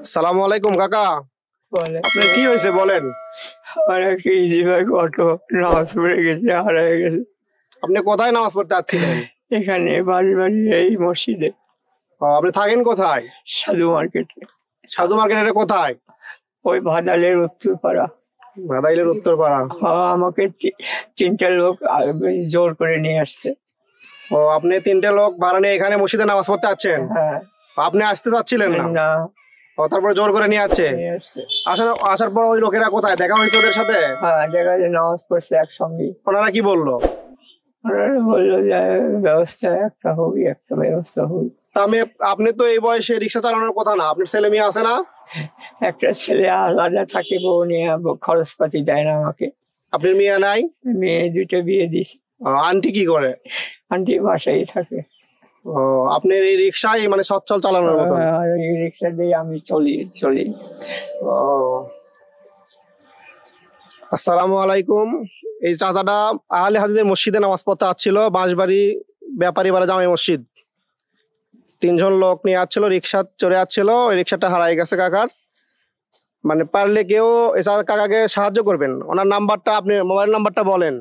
আসসালামু আলাইকুম কাকা। বলে আপনার কি হয়েছে বলেন? আমার একটা ইজি বাইক অটো নামাজ পড়ে গেছে, হারায় গেছে। আপনি কোথায় নামাজ পড়তে যাচ্ছিলেন? এখানে বাড়ি বাড়ি এই মসজিদে। আপনি থাকেন কোথায়? সাধু মার্কেটে, সাধু মার্কেটের কোথায়? ওই ভাদালের উত্তরপাড়া। ভাদাইলের উত্তরপাড়া। আমাকে তিনটা লোক জোর করে নিয়ে আসছে। আপনি তিনটে লোক ভাড়া নিয়ে এখানে মসজিদে নামাজ পড়তে যাচ্ছেন? হ্যাঁ। আপনি আসতে চাচ্ছিলেন না? না, তারপরে জোর করে নিয়ে যাচ্ছে। নিয়ে আসছে। আসার পর ওই লোকেরা কোথায় দেখা হয়েছে ওদের সাথে? হ্যাঁ, দেখা যায় নামাজ পড়ছে একসঙ্গে। ওনারা কি বললো? ওনারা বললো যে ব্যবস্থা একটা হবে, একটা ব্যবস্থা হবে। আপনি তো এই বয়সে রিক্সা চালানোর কথা না, আপনার ছেলে মেয়ে আছে না? একটা ছেলে আলাদা থাকে, বউ নিয়ে খরচপাতি দেয় না আমাকে। আপনার মেয়ে নাই? মেয়ে দুটো বিয়ে দিছি। আন্টি কি করে? আন্টি বাসায় থাকে। আপনার এই রিক্সায় মানে সচ্ছল চালানোর মতো? আর এই রিক্সা দিয়ে আমি চলি। আসসালামু আলাইকুম। এই চাচাটা আহলে হাদিসের মসজিদে নামাজ পড়তে আসছিল, বাঁশবাড়ি ব্যাপারী বাড়া জামে মসজিদ। তিনজন লোক নিয়ে আসছিল, রিক্সা চড়ে আসছিল, ওই রিক্সাটা হারাই গেছে কাকার। মানে পারলে কেউ কাকাকে সাহায্য করবেন। ওনার নাম্বারটা, আপনি মোবাইল নাম্বারটা বলেন,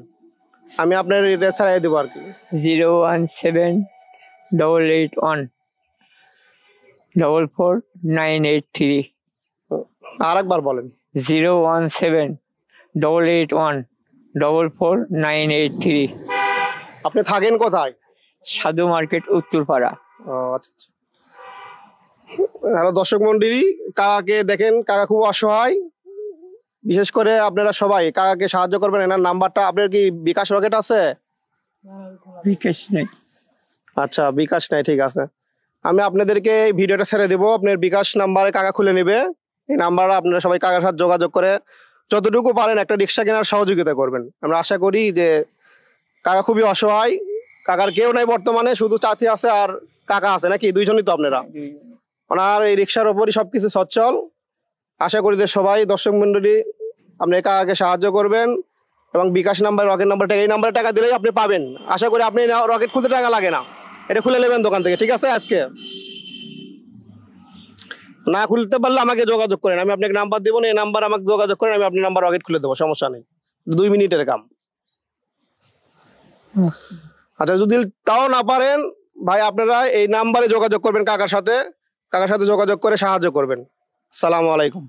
আমি আপনার এটা ছাড়াই দেবো আর কি। 01788144983। আর একবার বলেন। 01788144983। আপনি থাকেন কোথায়? সাধু মার্কেট উত্তরপাড়া। আচ্ছা। হ্যালো দর্শক মন্ডলী, কাকাকে দেখেন, কাকা খুব অসহায়। বিশেষ করে আপনারা সবাই কাকাকে সাহায্য করবেন। এনার নাম্বারটা, আপনার কি বিকাশ রকেট আছে? বিকাশ নেই। আচ্ছা, বিকাশ নাই, ঠিক আছে। আমি আপনাদেরকে এই ভিডিওটা ছেড়ে দেবো, আপনার বিকাশ নাম্বারে কাকা খুলে নেবে। এই নাম্বারে আপনারা সবাই কাকার সাথে যোগাযোগ করে যতটুকু পারেন একটা রিক্সা কেনার সহযোগিতা করবেন। আমরা আশা করি যে কাকা খুবই অসহায়, কাকার কেউ নাই বর্তমানে, শুধু চাচি আছে আর কাকা আছে, নাকি দুইজনই তো আপনারা? ওনার এই রিক্সার ওপরই সবকিছু সচ্ছল। আশা করি যে সবাই দর্শক মন্ডলী আপনি কাকাকে সাহায্য করবেন এবং বিকাশ নাম্বার, রকেট নাম্বারটা, এই নাম্বারে টাকা দিলেই আপনি পাবেন। আশা করি আপনি রকেট খুলতে টাকা লাগে না, এটা খুলে নেবেন দোকান থেকে, ঠিক আছে? আজকে না খুলতে পারলে আমাকে যোগাযোগ করেন, আমি আপনাকে নাম্বার দেবো, এই নাম্বার আমাকে যোগাযোগ করেন, আমি আপনার নাম্বার রকেট খুলে দেবো, সমস্যা নেই, 2 মিনিটের কাম। আচ্ছা, যদি তাও না পারেন ভাই, আপনারা এই নাম্বারে যোগাযোগ করবেন কাকার সাথে যোগাযোগ করে সাহায্য করবেন। আসসালামু আলাইকুম।